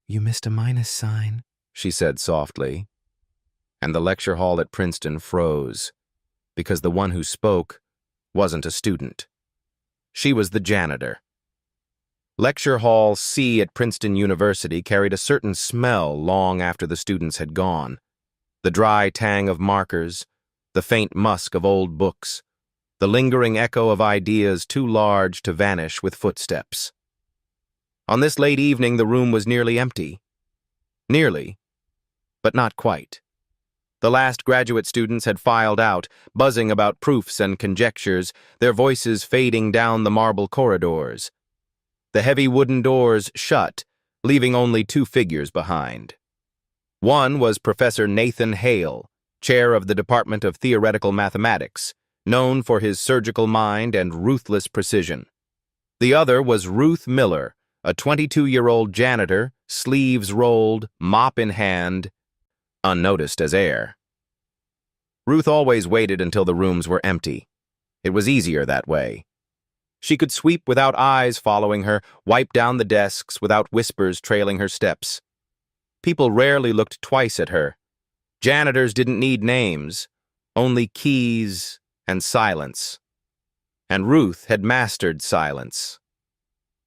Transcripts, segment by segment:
You missed a minus sign, she said softly. And the lecture hall at Princeton froze, because the one who spoke wasn't a student. She was the janitor. Lecture Hall C at Princeton University carried a certain smell long after the students had gone. The dry tang of markers, the faint musk of old books, the lingering echo of ideas too large to vanish with footsteps. On this late evening, the room was nearly empty. Nearly, but not quite. The last graduate students had filed out, buzzing about proofs and conjectures, their voices fading down the marble corridors. The heavy wooden doors shut, leaving only two figures behind. One was Professor Nathan Hale, chair of the Department of Theoretical Mathematics, known for his surgical mind and ruthless precision. The other was Ruth Miller, a 22-year-old janitor, sleeves rolled, mop in hand, unnoticed as air. Ruth always waited until the rooms were empty. It was easier that way. She could sweep without eyes following her, wipe down the desks without whispers trailing her steps. People rarely looked twice at her. Janitors didn't need names, only keys and silence. And Ruth had mastered silence.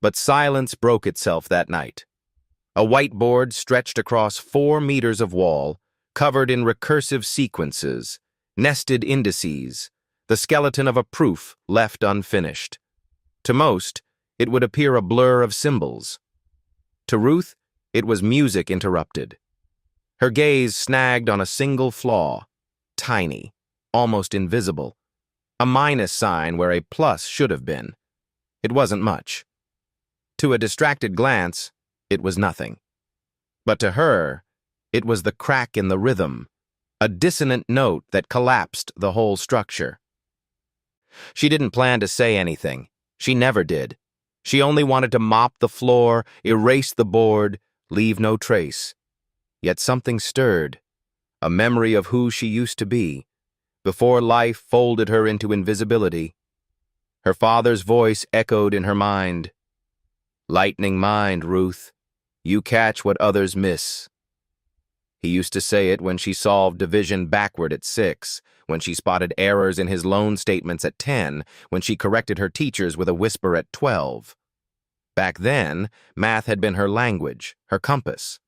But silence broke itself that night. A whiteboard stretched across 4 meters of wall, covered in recursive sequences, nested indices, the skeleton of a proof left unfinished. To most, it would appear a blur of symbols. To Ruth, it was music interrupted. Her gaze snagged on a single flaw, tiny, almost invisible, a minus sign where a plus should have been. It wasn't much. To a distracted glance, it was nothing. But to her, it was the crack in the rhythm, a dissonant note that collapsed the whole structure. She didn't plan to say anything. She never did. She only wanted to mop the floor, erase the board, leave no trace. Yet something stirred, a memory of who she used to be, before life folded her into invisibility. Her father's voice echoed in her mind. "Lightning mind, Ruth. You catch what others miss." He used to say it when she solved division backward at 6, when she spotted errors in his loan statements at 10, when she corrected her teachers with a whisper at 12. Back then, math had been her language, her compass.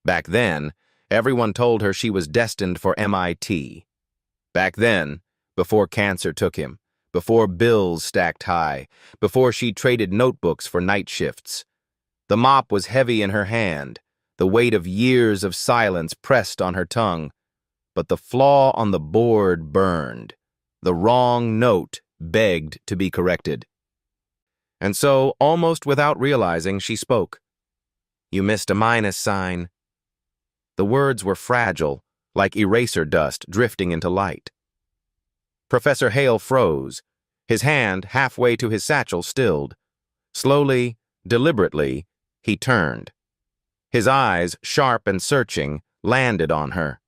Back then, everyone told her she was destined for MIT. Back then, before cancer took him, before bills stacked high, before she traded notebooks for night shifts. The mop was heavy in her hand, the weight of years of silence pressed on her tongue, but the flaw on the board burned. The wrong note begged to be corrected. And so, almost without realizing, she spoke. "You missed a minus sign." The words were fragile, like eraser dust drifting into light. Professor Hale froze. His hand, halfway to his satchel, stilled. Slowly, deliberately, he turned. His eyes, sharp and searching, landed on her.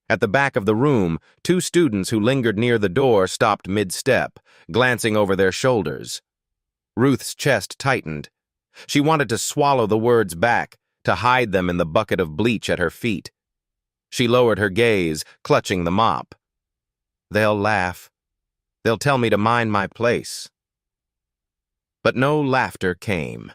At the back of the room, 2 students who lingered near the door stopped mid-step, glancing over their shoulders. Ruth's chest tightened. She wanted to swallow the words back, to hide them in the bucket of bleach at her feet. She lowered her gaze, clutching the mop. "They'll laugh. They'll tell me to mind my place." But no laughter came.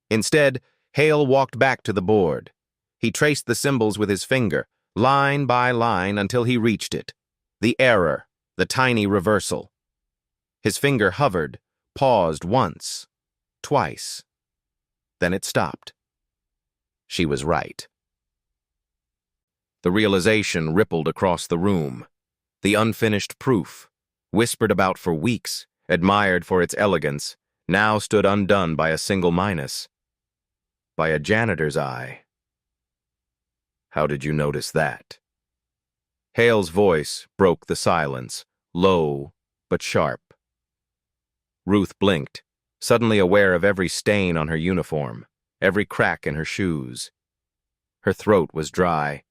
Instead, Hale walked back to the board. He traced the symbols with his finger, line by line, until he reached it. The error, the tiny reversal. His finger hovered, paused once, twice. Then it stopped. She was right. The realization rippled across the room. The unfinished proof, whispered about for weeks, admired for its elegance, now stood undone by a single minus. By a janitor's eye. "How did you notice that?" Hale's voice broke the silence, low but sharp. Ruth blinked, suddenly aware of every stain on her uniform, every crack in her shoes. Her throat was dry.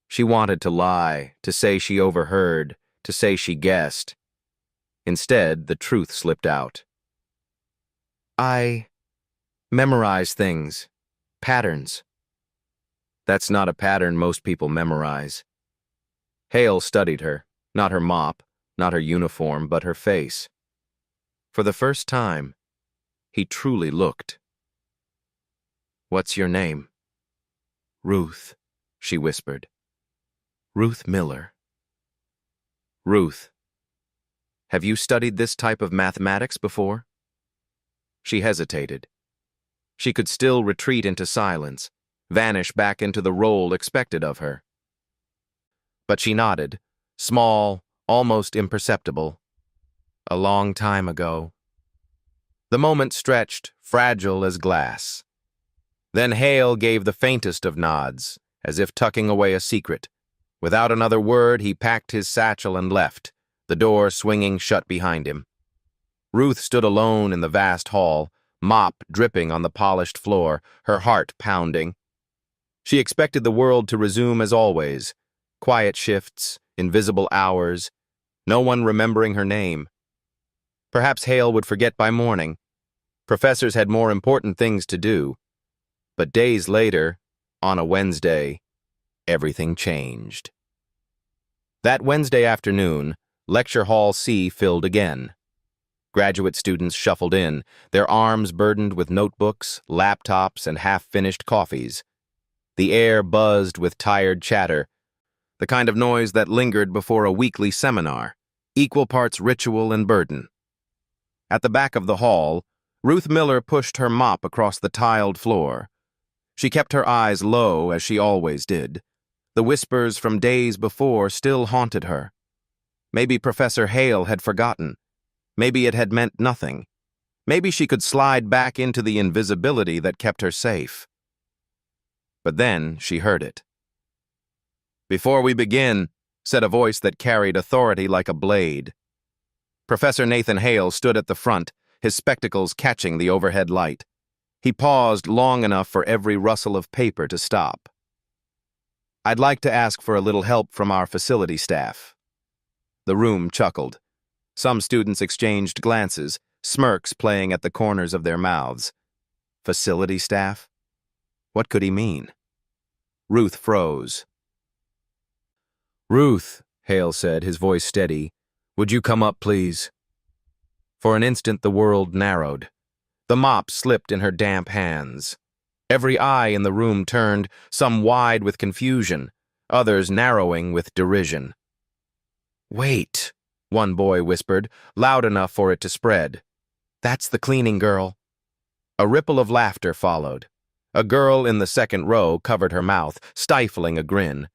She wanted to lie, to say she overheard, to say she guessed. Instead, the truth slipped out. "I memorize things, patterns." That's not a pattern most people memorize. Hale studied her, not her mop, not her uniform, but her face. For the first time, he truly looked. "What's your name?" "Ruth," she whispered. "Ruth Miller." "Ruth, have you studied this type of mathematics before?" She hesitated. She could still retreat into silence, vanish back into the role expected of her. But she nodded, small, almost imperceptible. "A long time ago." The moment stretched, fragile as glass. Then Hale gave the faintest of nods, as if tucking away a secret. Without another word, he packed his satchel and left, the door swinging shut behind him. Ruth stood alone in the vast hall, mop dripping on the polished floor, her heart pounding. She expected the world to resume as always, quiet shifts, invisible hours, no one remembering her name. Perhaps Hale would forget by morning. Professors had more important things to do. But days later, on a Wednesday, everything changed. That Wednesday afternoon, Lecture Hall C filled again. Graduate students shuffled in, their arms burdened with notebooks, laptops, and half-finished coffees. The air buzzed with tired chatter, the kind of noise that lingered before a weekly seminar, equal parts ritual and burden. At the back of the hall, Ruth Miller pushed her mop across the tiled floor. She kept her eyes low, as she always did. The whispers from days before still haunted her. Maybe Professor Hale had forgotten. Maybe it had meant nothing. Maybe she could slide back into the invisibility that kept her safe. But then she heard it. "Before we begin," said a voice that carried authority like a blade. Professor Nathan Hale stood at the front, his spectacles catching the overhead light. He paused long enough for every rustle of paper to stop. "I'd like to ask for a little help from our facility staff." The room chuckled. Some students exchanged glances, smirks playing at the corners of their mouths. Facility staff? What could he mean? Ruth froze. "Ruth," Hale said, his voice steady, "would you come up, please?" For an instant the world narrowed. The mop slipped in her damp hands. Every eye in the room turned, some wide with confusion, others narrowing with derision. "Wait," one boy whispered, loud enough for it to spread. "That's the cleaning girl." A ripple of laughter followed. A girl in the second row covered her mouth, stifling a grin.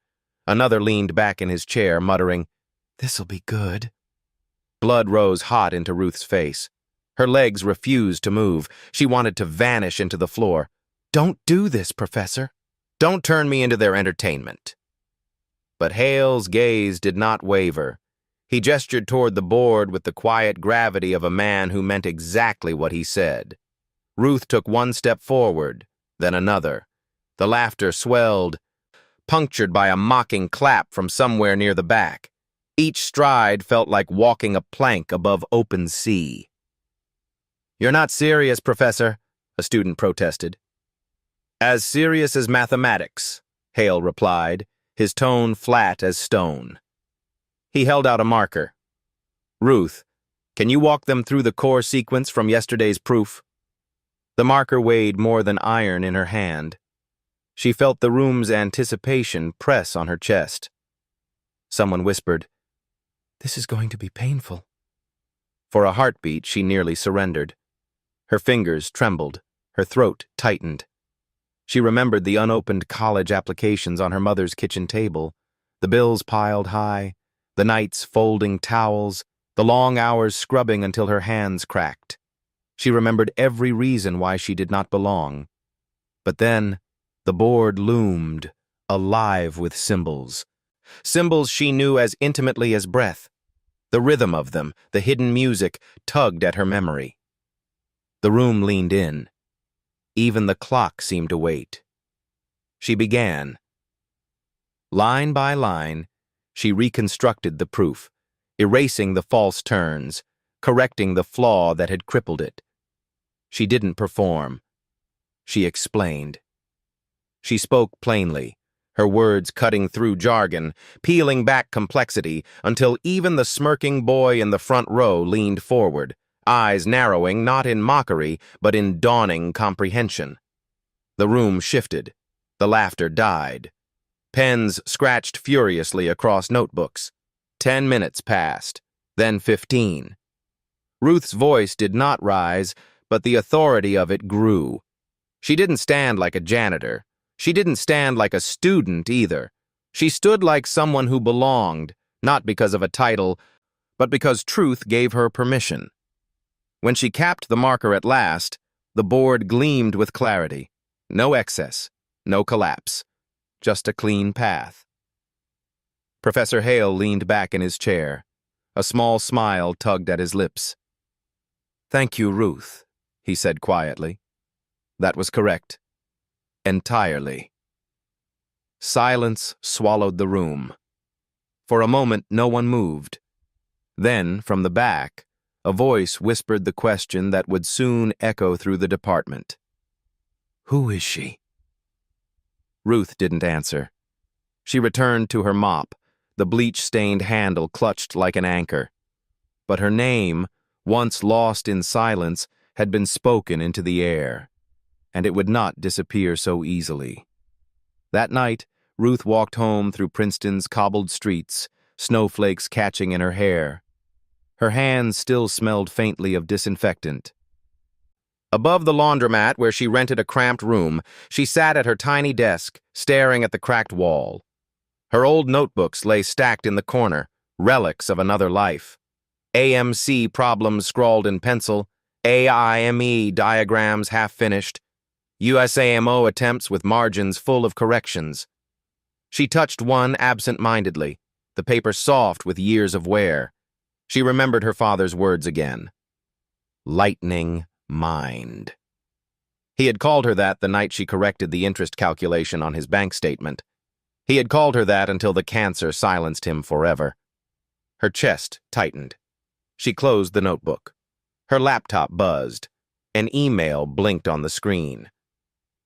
Another leaned back in his chair, muttering, "This'll be good." Blood rose hot into Ruth's face. Her legs refused to move. She wanted to vanish into the floor. "Don't do this, Professor. Don't turn me into their entertainment." But Hale's gaze did not waver. He gestured toward the board with the quiet gravity of a man who meant exactly what he said. Ruth took one step forward, then another. The laughter swelled, punctured by a mocking clap from somewhere near the back. Each stride felt like walking a plank above open sea. "You're not serious, Professor," a student protested. "As serious as mathematics," Hale replied, his tone flat as stone. He held out a marker. "Ruth, can you walk them through the core sequence from yesterday's proof?" The marker weighed more than iron in her hand. She felt the room's anticipation press on her chest. Someone whispered, "This is going to be painful." For a heartbeat, she nearly surrendered. Her fingers trembled, her throat tightened. She remembered the unopened college applications on her mother's kitchen table, the bills piled high, the nights folding towels, the long hours scrubbing until her hands cracked. She remembered every reason why she did not belong. But then, the board loomed, alive with symbols. Symbols she knew as intimately as breath. The rhythm of them, the hidden music, tugged at her memory. The room leaned in. Even the clock seemed to wait. She began. Line by line, she reconstructed the proof, erasing the false turns, correcting the flaw that had crippled it. She didn't perform. She explained. She spoke plainly, her words cutting through jargon, peeling back complexity until even the smirking boy in the front row leaned forward, eyes narrowing not in mockery but in dawning comprehension. The room shifted. The laughter died. Pens scratched furiously across notebooks. 10 minutes passed, then 15. Ruth's voice did not rise, but the authority of it grew. She didn't stand like a janitor. She didn't stand like a student either. She stood like someone who belonged, not because of a title, but because truth gave her permission. When she capped the marker at last, the board gleamed with clarity. No excess, no collapse, just a clean path. Professor Hale leaned back in his chair. A small smile tugged at his lips. "Thank you, Ruth," he said quietly. That was correct. Entirely. Silence swallowed the room. For a moment, no one moved. Then, from the back, a voice whispered the question that would soon echo through the department. "Who is she?" Ruth didn't answer. She returned to her mop, the bleach-stained handle clutched like an anchor. But her name, once lost in silence, had been spoken into the air, and it would not disappear so easily. That night, Ruth walked home through Princeton's cobbled streets, snowflakes catching in her hair. Her hands still smelled faintly of disinfectant. Above the laundromat where she rented a cramped room, she sat at her tiny desk, staring at the cracked wall. Her old notebooks lay stacked in the corner, relics of another life. AMC problems scrawled in pencil, AIME diagrams half-finished, USAMO attempts with margins full of corrections. She touched one absent-mindedly, the paper soft with years of wear. She remembered her father's words again. Lightning mind. He had called her that the night she corrected the interest calculation on his bank statement. He had called her that until the cancer silenced him forever. Her chest tightened. She closed the notebook. Her laptop buzzed. An email blinked on the screen.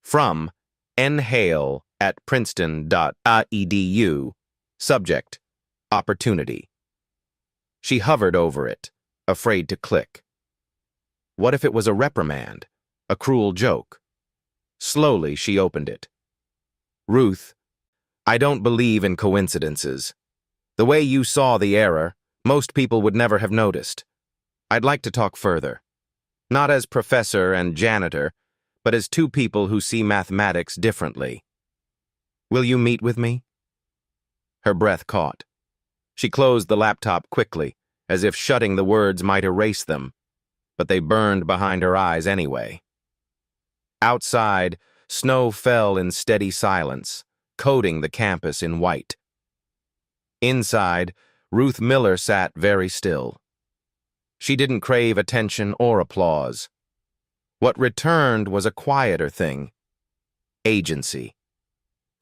From nhale@princeton.edu. Subject: Opportunity. She hovered over it, afraid to click. What if it was a reprimand, a cruel joke? Slowly, she opened it. Ruth, I don't believe in coincidences. The way you saw the error, most people would never have noticed. I'd like to talk further. Not as professor and janitor, but as two people who see mathematics differently. Will you meet with me? Her breath caught. She closed the laptop quickly, as if shutting the words might erase them, but they burned behind her eyes anyway. Outside, snow fell in steady silence, coating the campus in white. Inside, Ruth Miller sat very still. She didn't crave attention or applause. What returned was a quieter thing: agency.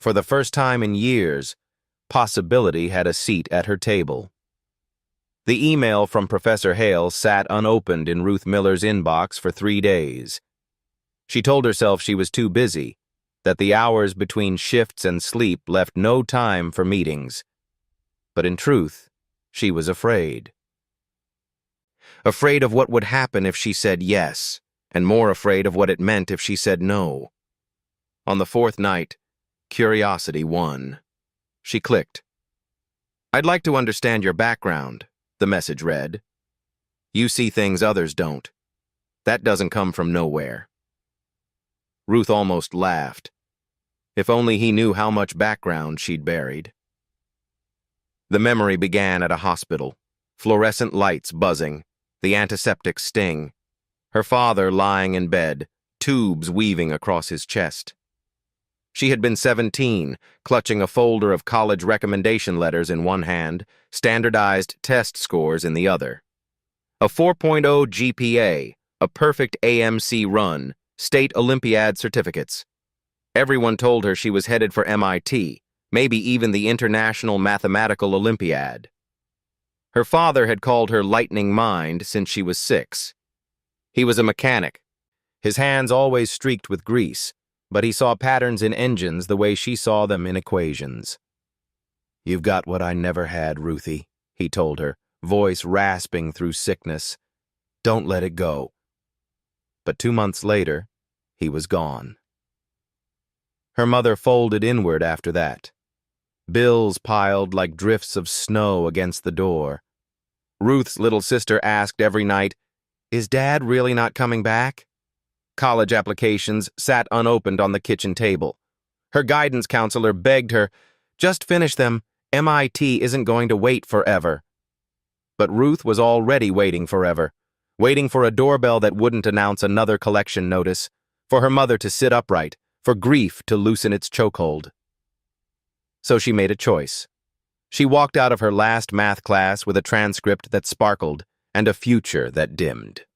For the first time in years, possibility had a seat at her table. The email from Professor Hale sat unopened in Ruth Miller's inbox for 3 days. She told herself she was too busy, that the hours between shifts and sleep left no time for meetings. But in truth, she was afraid. Afraid of what would happen if she said yes, and more afraid of what it meant if she said no. On the fourth night, curiosity won. She clicked. I'd like to understand your background, the message read. You see things others don't. That doesn't come from nowhere. Ruth almost laughed. If only he knew how much background she'd buried. The memory began at a hospital, fluorescent lights buzzing, the antiseptic sting, her father lying in bed, tubes weaving across his chest. She had been 17, clutching a folder of college recommendation letters in one hand, standardized test scores in the other. A 4.0 GPA, a perfect AMC run, state Olympiad certificates. Everyone told her she was headed for MIT, maybe even the International Mathematical Olympiad. Her father had called her lightning mind since she was 6. He was a mechanic, his hands always streaked with grease, but he saw patterns in engines the way she saw them in equations. "You've got what I never had, Ruthie," he told her, voice rasping through sickness. "Don't let it go." But 2 months later, he was gone. Her mother folded inward after that. Bills piled like drifts of snow against the door. Ruth's little sister asked every night, "Is Dad really not coming back?" College applications sat unopened on the kitchen table. Her guidance counselor begged her, "Just finish them. MIT isn't going to wait forever." But Ruth was already waiting forever, waiting for a doorbell that wouldn't announce another collection notice, for her mother to sit upright, for grief to loosen its chokehold. So she made a choice. She walked out of her last math class with a transcript that sparkled and a future that dimmed.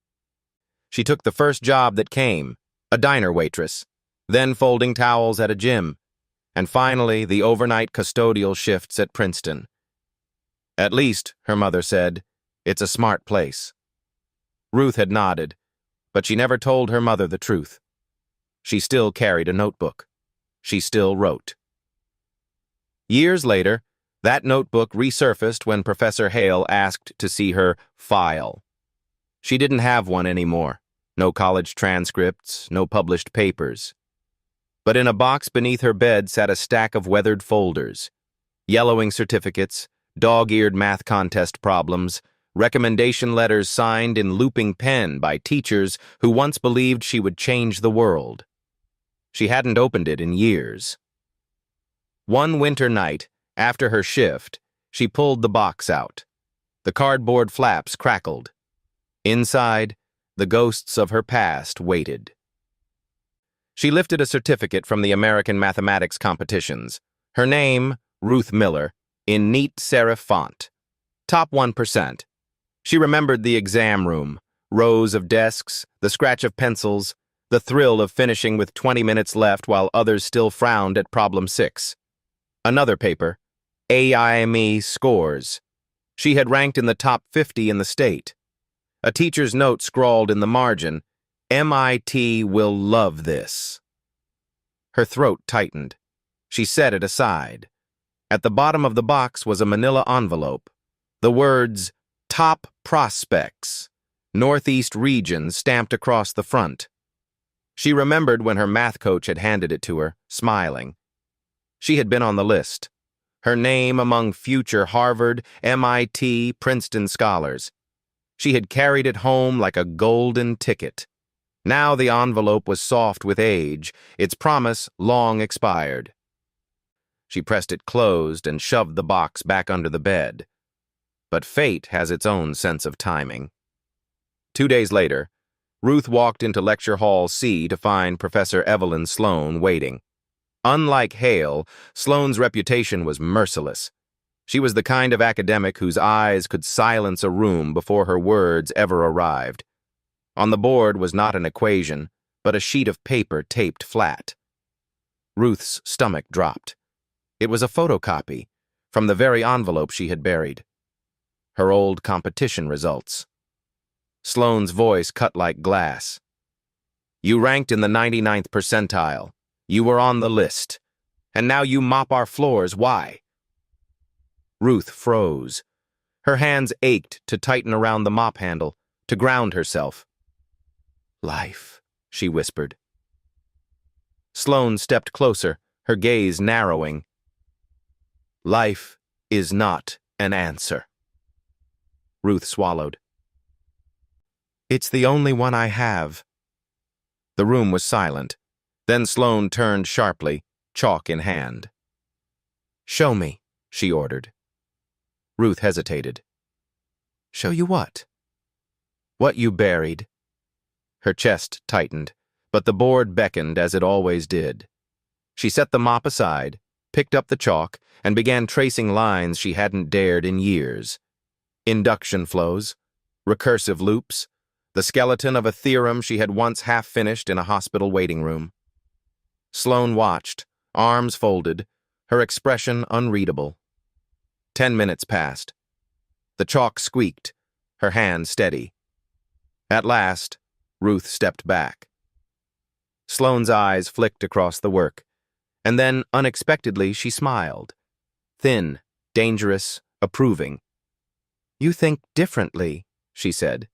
She took the first job that came, a diner waitress, then folding towels at a gym, and finally the overnight custodial shifts at Princeton. "At least," her mother said, "it's a smart place." Ruth had nodded, but she never told her mother the truth. She still carried a notebook. She still wrote. Years later, that notebook resurfaced when Professor Hale asked to see her file. She didn't have one anymore. No college transcripts, no published papers. But in a box beneath her bed sat a stack of weathered folders, yellowing certificates, dog-eared math contest problems, recommendation letters signed in looping pen by teachers who once believed she would change the world. She hadn't opened it in years. One winter night, after her shift, she pulled the box out. The cardboard flaps crackled. Inside, the ghosts of her past waited. She lifted a certificate from the American mathematics competitions. Her name, Ruth Miller, in neat serif font. Top 1%. She remembered the exam room, rows of desks, the scratch of pencils, the thrill of finishing with 20 minutes left while others still frowned at problem 6. Another paper, AIME scores. She had ranked in the top 50 in the state. A teacher's note scrawled in the margin, "MIT will love this." Her throat tightened. She set it aside. At the bottom of the box was a manila envelope. The words, "Top Prospects, Northeast Region" stamped across the front. She remembered when her math coach had handed it to her, smiling. She had been on the list. Her name among future Harvard, MIT, Princeton scholars. She had carried it home like a golden ticket. Now the envelope was soft with age, its promise long expired. She pressed it closed and shoved the box back under the bed. But fate has its own sense of timing. 2 days later, Ruth walked into Lecture Hall C to find Professor Evelyn Sloan waiting. Unlike Hale, Sloane's reputation was merciless. She was the kind of academic whose eyes could silence a room before her words ever arrived. On the board was not an equation, but a sheet of paper taped flat. Ruth's stomach dropped. It was a photocopy from the very envelope she had buried. Her old competition results. Sloane's voice cut like glass. "You ranked in the 99th percentile. You were on the list. And now you mop our floors. Why?" Ruth froze. Her hands ached to tighten around the mop handle, to ground herself. "Life," she whispered. Sloane stepped closer, her gaze narrowing. "Life is not an answer." Ruth swallowed. "It's the only one I have." The room was silent. Then Sloane turned sharply, chalk in hand. "Show me," she ordered. Ruth hesitated. "Show you what?" "What you buried." Her chest tightened, but the board beckoned as it always did. She set the mop aside, picked up the chalk, and began tracing lines she hadn't dared in years. Induction flows, recursive loops, the skeleton of a theorem she had once half-finished in a hospital waiting room. Sloane watched, arms folded, her expression unreadable. 10 minutes passed. The chalk squeaked, her hand steady. At last, Ruth stepped back. Sloane's eyes flicked across the work, and then, unexpectedly, she smiled. Thin, dangerous, approving. "You think differently," she said.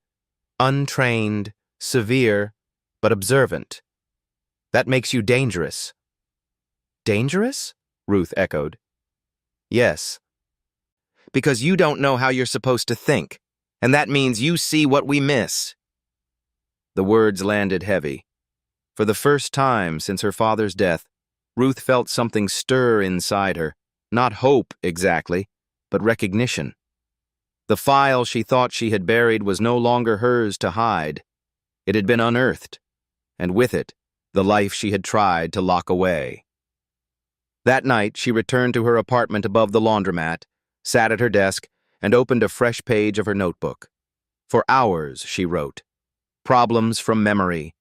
"Untrained, severe, but observant. That makes you dangerous." "Dangerous?" Ruth echoed. "Yes. Because you don't know how you're supposed to think, and that means you see what we miss." The words landed heavy. For the first time since her father's death, Ruth felt something stir inside her. Not hope, exactly, but recognition. The file she thought she had buried was no longer hers to hide. It had been unearthed, and with it, the life she had tried to lock away. That night, she returned to her apartment above the laundromat, sat at her desk, and opened a fresh page of her notebook. For hours, she wrote. Problems from memory,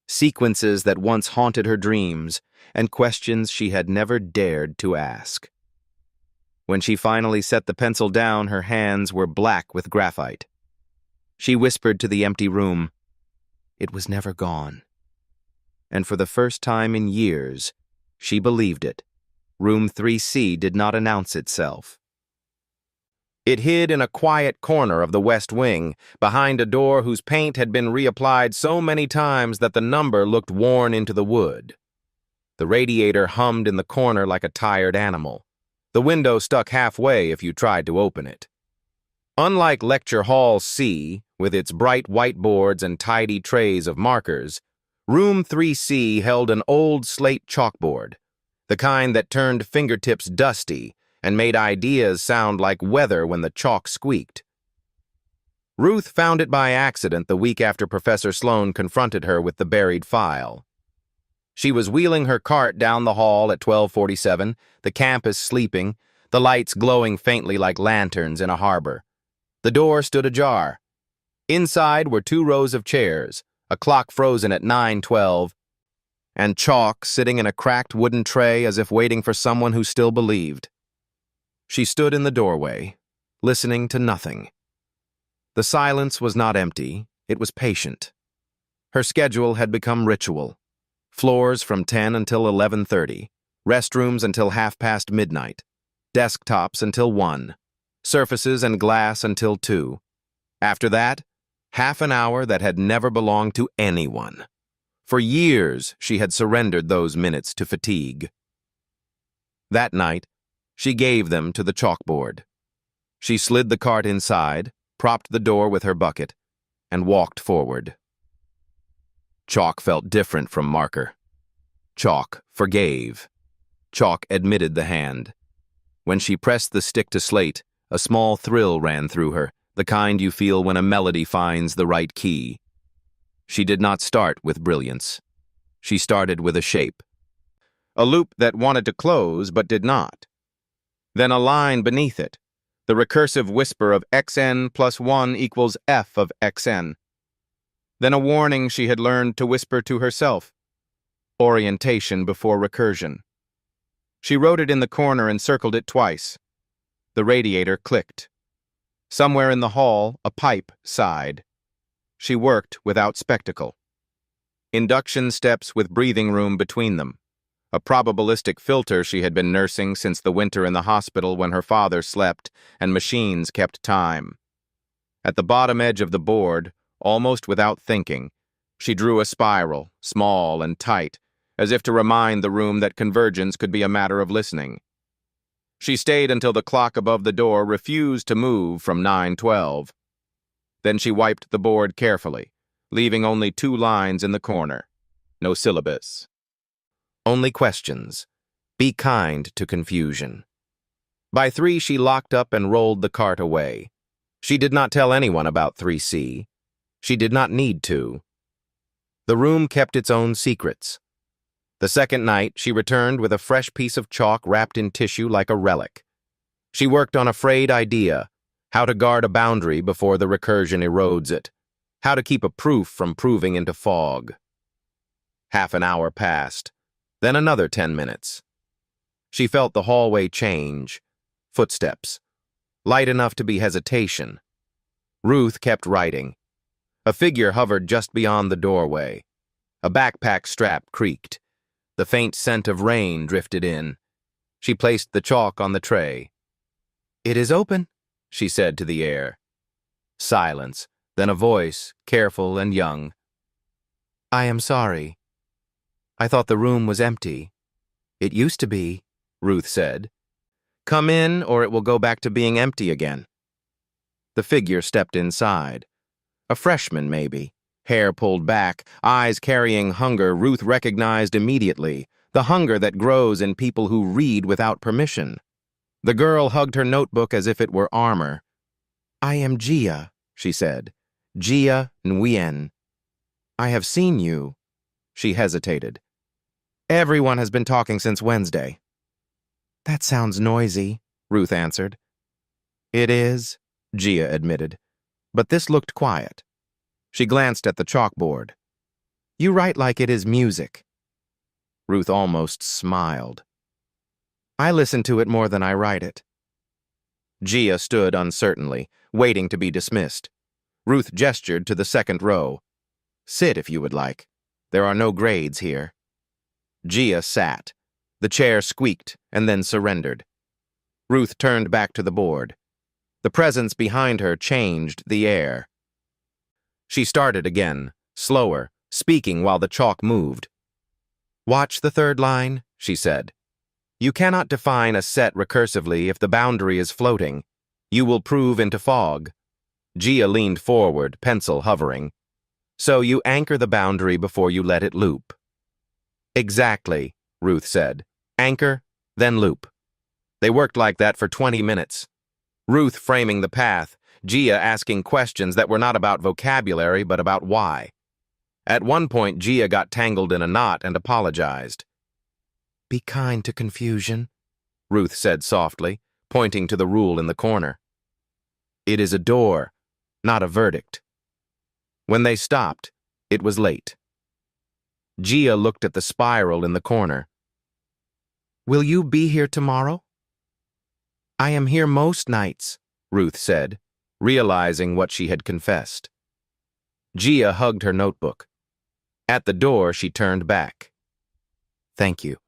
sequences that once haunted her dreams, and questions she had never dared to ask. When she finally set the pencil down, her hands were black with graphite. She whispered to the empty room, "It was never gone." And for the first time in years, she believed it. Room 3C did not announce itself. It hid in a quiet corner of the West Wing, behind a door whose paint had been reapplied so many times that the number looked worn into the wood. The radiator hummed in the corner like a tired animal. The window stuck halfway if you tried to open it. Unlike Lecture Hall C, with its bright whiteboards and tidy trays of markers, Room 3C held an old slate chalkboard, the kind that turned fingertips dusty and made ideas sound like weather when the chalk squeaked. Ruth found it by accident the week after Professor Sloane confronted her with the buried file. She was wheeling her cart down the hall at 12:47, the campus sleeping, the lights glowing faintly like lanterns in a harbor. The door stood ajar. Inside were 2 rows of chairs, a clock frozen at 9:12, and chalk sitting in a cracked wooden tray as if waiting for someone who still believed. She stood in the doorway, listening to nothing. The silence was not empty, it was patient. Her schedule had become ritual. Floors from 10 until 11:30, restrooms until midnight, desktops until 1, surfaces and glass until 2. After that, half an hour that had never belonged to anyone. For years, she had surrendered those minutes to fatigue. That night, she gave them to the chalkboard. She slid the cart inside, propped the door with her bucket, and walked forward. Chalk felt different from marker. Chalk forgave. Chalk admitted the hand. When she pressed the stick to slate, a small thrill ran through her, the kind you feel when a melody finds the right key. She did not start with brilliance. She started with a shape. A loop that wanted to close but did not. Then a line beneath it, the recursive whisper of xn plus 1 equals f of xn. Then a warning she had learned to whisper to herself. Orientation before recursion. She wrote it in the corner and circled it twice. The radiator clicked. Somewhere in the hall, a pipe sighed. She worked without spectacle. Induction steps with breathing room between them. A probabilistic filter she had been nursing since the winter in the hospital when her father slept and machines kept time. At the bottom edge of the board, almost without thinking, she drew a spiral, small and tight, as if to remind the room that convergence could be a matter of listening. She stayed until the clock above the door refused to move from 9:12. Then she wiped the board carefully, leaving only 2 lines in the corner. No syllabus. Only questions. Be kind to confusion. By 3, she locked up and rolled the cart away. She did not tell anyone about 3C. She did not need to. The room kept its own secrets. The second night, she returned with a fresh piece of chalk wrapped in tissue like a relic. She worked on a frayed idea, how to guard a boundary before the recursion erodes it, how to keep a proof from proving into fog. Half an hour passed, then another 10 minutes. She felt the hallway change, footsteps, light enough to be hesitation. Ruth kept writing. A figure hovered just beyond the doorway. A backpack strap creaked. The faint scent of rain drifted in. She placed the chalk on the tray. "It is open," she said to the air. Silence, then a voice, careful and young. "I am sorry. I thought the room was empty." "It used to be," Ruth said. "Come in, or it will go back to being empty again." The figure stepped inside. A freshman, maybe. Hair pulled back, eyes carrying hunger Ruth recognized immediately, the hunger that grows in people who read without permission. The girl hugged her notebook as if it were armor. "I am Gia," she said. "Gia Nguyen. I have seen you." She hesitated. "Everyone has been talking since Wednesday." "That sounds noisy," Ruth answered. "It is," Gia admitted, but this looked quiet. She glanced at the chalkboard. "You write like it is music." Ruth almost smiled. "I listen to it more than I write it." Gia stood uncertainly, waiting to be dismissed. Ruth gestured to the second row. "Sit if you would like. There are no grades here." Gia sat. The chair squeaked and then surrendered. Ruth turned back to the board. The presence behind her changed the air. She started again, slower, speaking while the chalk moved. "Watch the third line," she said. "You cannot define a set recursively if the boundary is floating. You will prove into fog." Gia leaned forward, pencil hovering. "So you anchor the boundary before you let it loop." "Exactly," Ruth said. "Anchor, then loop." They worked like that for 20 minutes. Ruth framing the path, Gia asking questions that were not about vocabulary but about why. At one point, Gia got tangled in a knot and apologized. "Be kind to confusion," Ruth said softly, pointing to the rule in the corner. "It is a door, not a verdict." When they stopped, it was late. Gia looked at the spiral in the corner. "Will you be here tomorrow?" "I am here most nights," Ruth said, realizing what she had confessed. Gia hugged her notebook. At the door, she turned back. "Thank you.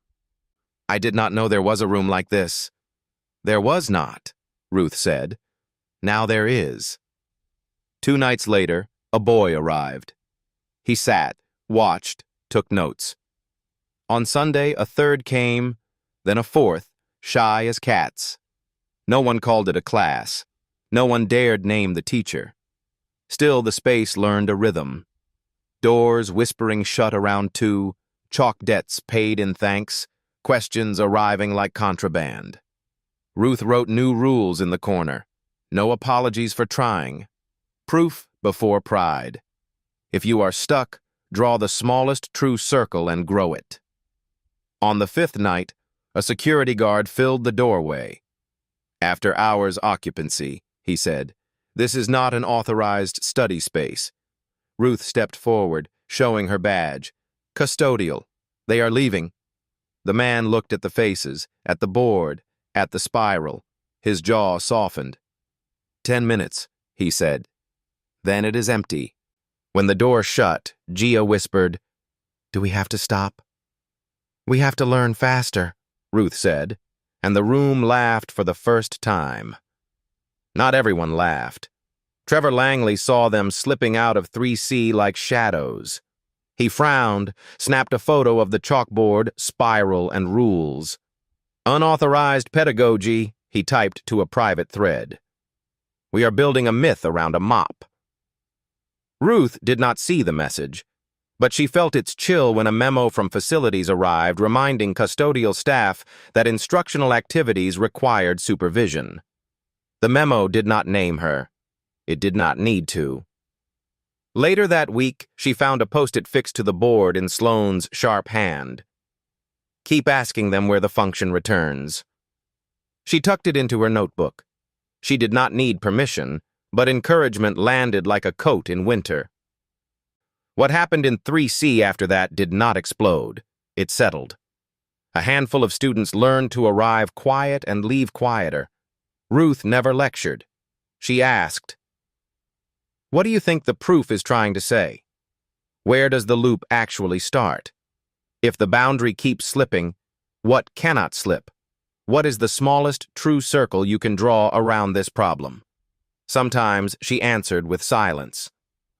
I did not know there was a room like this." "There was not," Ruth said. "Now there is." 2 nights later, a boy arrived. He sat, watched, took notes. On Sunday, a third came, then a fourth, shy as cats. No one called it a class. No one dared name the teacher. Still, the space learned a rhythm. Doors whispering shut around 2, chalk debts paid in thanks, questions arriving like contraband. Ruth wrote new rules in the corner. No apologies for trying. Proof before pride. If you are stuck, draw the smallest true circle and grow it. On the 5th night, a security guard filled the doorway. "After hours occupancy," he said. "This is not an authorized study space." Ruth stepped forward, showing her badge. "Custodial. They are leaving." The man looked at the faces, at the board, at the spiral. His jaw softened. 10 minutes, he said. Then it is empty. When the door shut, Gia whispered, "Do we have to stop?" "We have to learn faster," Ruth said, and the room laughed for the first time. Not everyone laughed. Trevor Langley saw them slipping out of 3C like shadows. He frowned, snapped a photo of the chalkboard, spiral, and rules. "Unauthorized pedagogy," he typed to a private thread. "We are building a myth around a mop." Ruth did not see the message, but she felt its chill when a memo from facilities arrived reminding custodial staff that instructional activities required supervision. The memo did not name her. It did not need to. Later that week, she found a post-it fixed to the board in Sloane's sharp hand. "Keep asking them where the function returns." She tucked it into her notebook. She did not need permission, but encouragement landed like a coat in winter. What happened in 3C after that did not explode. It settled. A handful of students learned to arrive quiet and leave quieter. Ruth never lectured. She asked, "What do you think the proof is trying to say?" Where does the loop actually start? If the boundary keeps slipping, what cannot slip? What is the smallest true circle you can draw around this problem? Sometimes she answered with silence.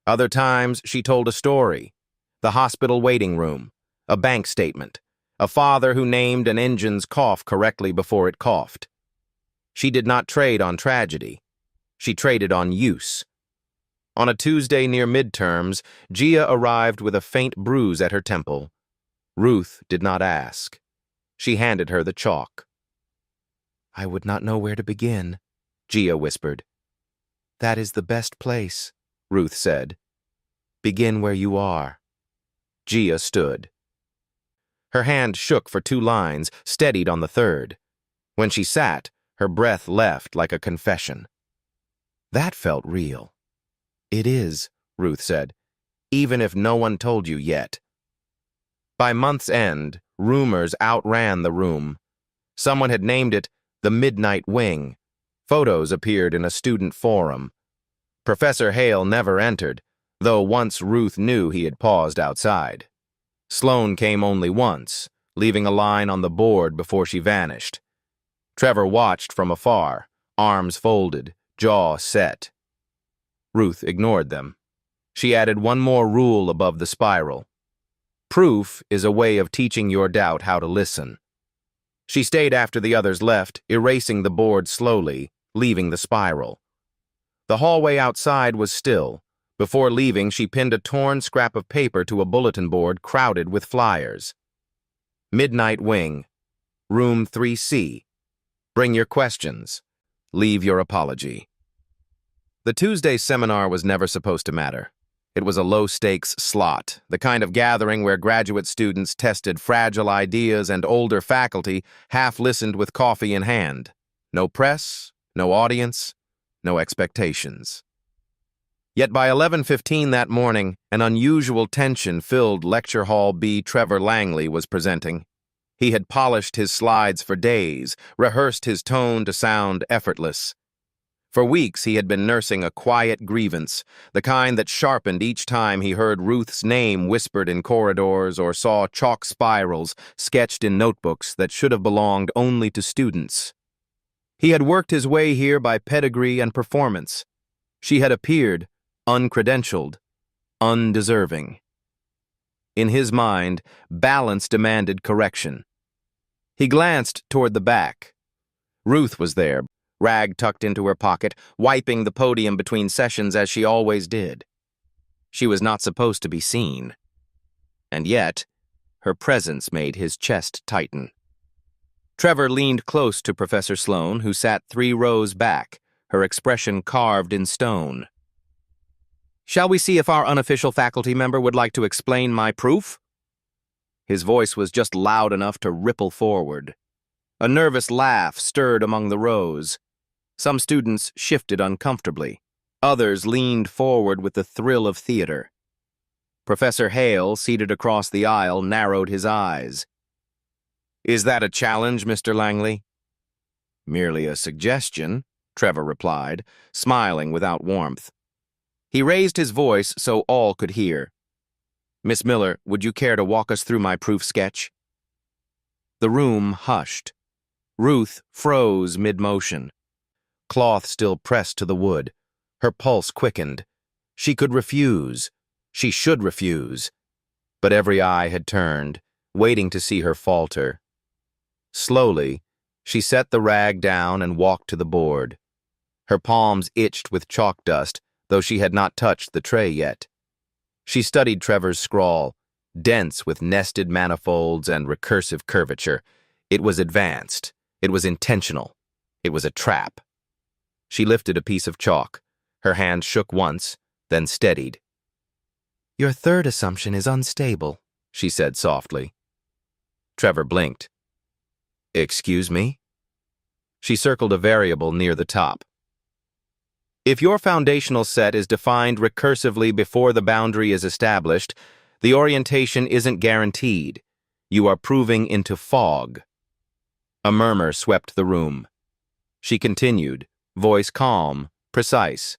Other times she told a story. The hospital waiting room, a bank statement, a father who named an engine's cough correctly before it coughed. She did not trade on tragedy. She traded on use. On a Tuesday near midterms, Gia arrived with a faint bruise at her temple. Ruth did not ask. She handed her the chalk. "I would not know where to begin," Gia whispered. "That is the best place," Ruth said. "Begin where you are." Gia stood. Her hand shook for 2 lines, steadied on the 3rd. When she sat, her breath left like a confession. That felt real. "It is," Ruth said, "even if no one told you yet." By month's end, rumors outran the room. Someone had named it the Midnight Wing. Photos appeared in a student forum. Professor Hale never entered, though once Ruth knew he had paused outside. Sloane came only once, leaving a line on the board before she vanished. Trevor watched from afar, arms folded, jaw set. Ruth ignored them. She added one more rule above the spiral. Proof is a way of teaching your doubt how to listen. She stayed after the others left, erasing the board slowly, leaving the spiral. The hallway outside was still. Before leaving, she pinned a torn scrap of paper to a bulletin board crowded with flyers. Midnight Wing, Room 3C. Bring your questions. Leave your apology. The Tuesday seminar was never supposed to matter. It was a low-stakes slot, the kind of gathering where graduate students tested fragile ideas and older faculty half-listened with coffee in hand. No press, no audience, no expectations. Yet by 11:15 that morning, an unusual tension filled Lecture Hall B. Trevor Langley was presenting. He had polished his slides for days, rehearsed his tone to sound effortless. For weeks he had been nursing a quiet grievance, the kind that sharpened each time he heard Ruth's name whispered in corridors or saw chalk spirals sketched in notebooks that should have belonged only to students. He had worked his way here by pedigree and performance. She had appeared uncredentialed, undeserving. In his mind, balance demanded correction. He glanced toward the back. Ruth was there, rag tucked into her pocket, wiping the podium between sessions as she always did. She was not supposed to be seen. And yet, her presence made his chest tighten. Trevor leaned close to Professor Sloane, who sat 3 rows back, her expression carved in stone. "Shall we see if our unofficial faculty member would like to explain my proof?" His voice was just loud enough to ripple forward. A nervous laugh stirred among the rows. Some students shifted uncomfortably. Others leaned forward with the thrill of theater. Professor Hale, seated across the aisle, narrowed his eyes. "Is that a challenge, Mr. Langley?" "Merely a suggestion," Trevor replied, smiling without warmth. He raised his voice so all could hear. "Miss Miller, would you care to walk us through my proof sketch?" The room hushed. Ruth froze mid-motion. Cloth still pressed to the wood. Her pulse quickened. She could refuse. She should refuse. But every eye had turned, waiting to see her falter. Slowly, she set the rag down and walked to the board. Her palms itched with chalk dust, though she had not touched the tray yet. She studied Trevor's scrawl, dense with nested manifolds and recursive curvature. It was advanced. It was intentional. It was a trap. She lifted a piece of chalk. Her hand shook once, then steadied. "Your 3rd assumption is unstable," she said softly. Trevor blinked. "Excuse me?" She circled a variable near the top. "If your foundational set is defined recursively before the boundary is established, the orientation isn't guaranteed. You are proving into fog." A murmur swept the room. She continued, voice calm, precise.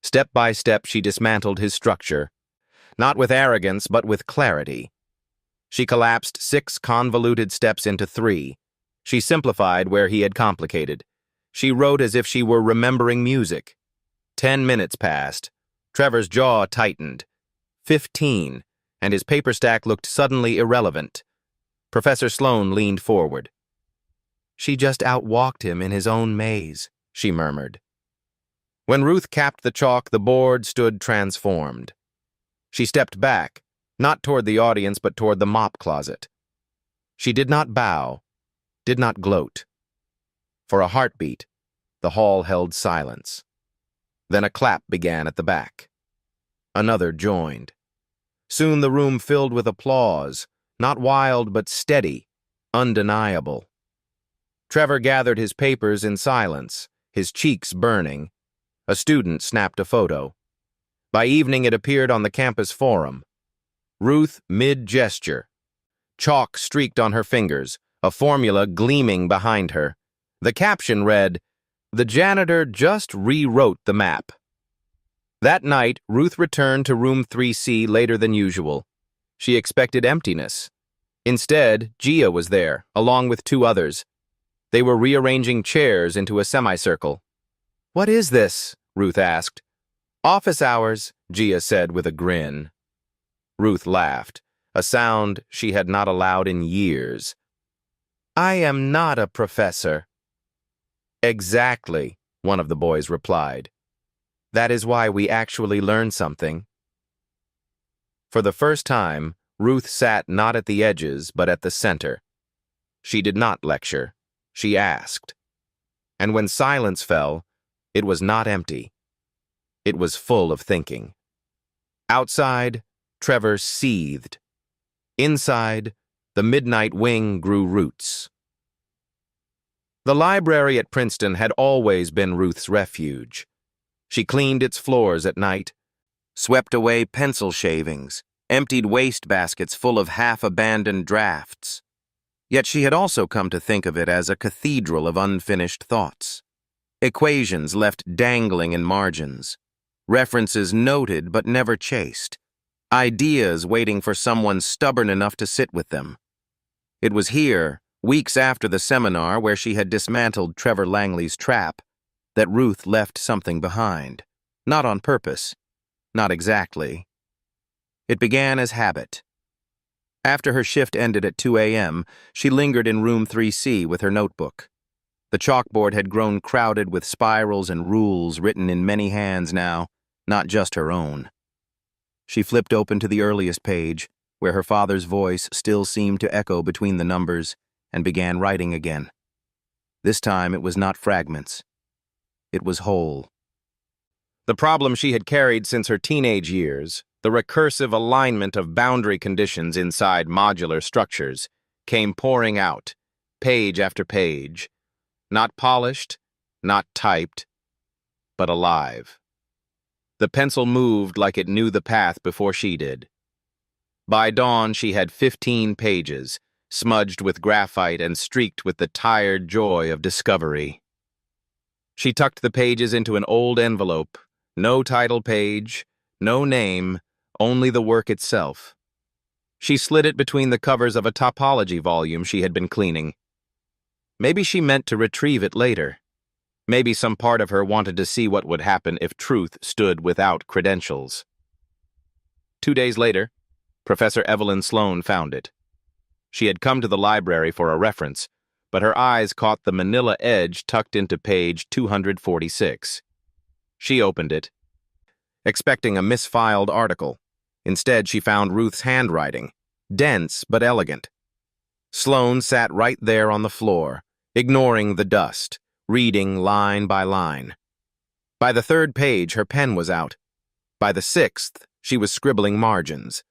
Step by step she dismantled his structure. not with arrogance, but with clarity. She collapsed 6 convoluted steps into 3. She simplified where he had complicated. She wrote as if she were remembering music. 10 minutes passed. Trevor's jaw tightened. 15, and his paper stack looked suddenly irrelevant. Professor Sloane leaned forward. "She just outwalked him in his own maze," she murmured. When Ruth capped the chalk, the board stood transformed. She stepped back, not toward the audience, but toward the mop closet. She did not bow, did not gloat. For a heartbeat, the hall held silence. Then a clap began at the back. Another joined. Soon the room filled with applause, not wild but steady, undeniable. Trevor gathered his papers in silence, his cheeks burning. A student snapped a photo. By evening it appeared on the campus forum. Ruth mid-gesture. Chalk streaked on her fingers, a formula gleaming behind her. The caption read, "The janitor just rewrote the map." That night, Ruth returned to room 3C later than usual. She expected emptiness. Instead, Gia was there, along with 2 others. They were rearranging chairs into a semicircle. "What is this?" Ruth asked. "Office hours," Gia said with a grin. Ruth laughed, a sound she had not allowed in years. "I am not a professor." "Exactly," one of the boys replied. "That is why we actually learn something." For the first time, Ruth sat not at the edges, but at the center. She did not lecture. She asked. And when silence fell, it was not empty. It was full of thinking. Outside, Trevor seethed. Inside, the midnight wing grew roots. The library at Princeton had always been Ruth's refuge. She cleaned its floors at night, swept away pencil shavings, emptied wastebaskets full of half-abandoned drafts. Yet she had also come to think of it as a cathedral of unfinished thoughts. Equations left dangling in margins. References noted but never chased. Ideas waiting for someone stubborn enough to sit with them. It was here, weeks after the seminar where she had dismantled Trevor Langley's trap, that Ruth left something behind. Not on purpose. Not exactly. It began as habit. After her shift ended at 2 a.m., she lingered in room 3C with her notebook. The chalkboard had grown crowded with spirals and rules written in many hands now, not just her own. She flipped open to the earliest page, where her father's voice still seemed to echo between the numbers, and began writing again. This time it was not fragments. It was whole. The problem she had carried since her teenage years, the recursive alignment of boundary conditions inside modular structures, came pouring out, page after page. Not polished, not typed, but alive. The pencil moved like it knew the path before she did. By dawn, she had 15 pages, smudged with graphite and streaked with the tired joy of discovery. She tucked the pages into an old envelope, no title page, no name, only the work itself. She slid it between the covers of a topology volume she had been cleaning. Maybe she meant to retrieve it later. Maybe some part of her wanted to see what would happen if truth stood without credentials. 2 days later, Professor Evelyn Sloane found it. She had come to the library for a reference, but her eyes caught the manila edge tucked into page 246. She opened it, expecting a misfiled article. Instead, she found Ruth's handwriting, dense but elegant. Sloane sat right there on the floor, ignoring the dust, reading line by line. By the 3rd page, her pen was out. By the 6th, she was scribbling margins.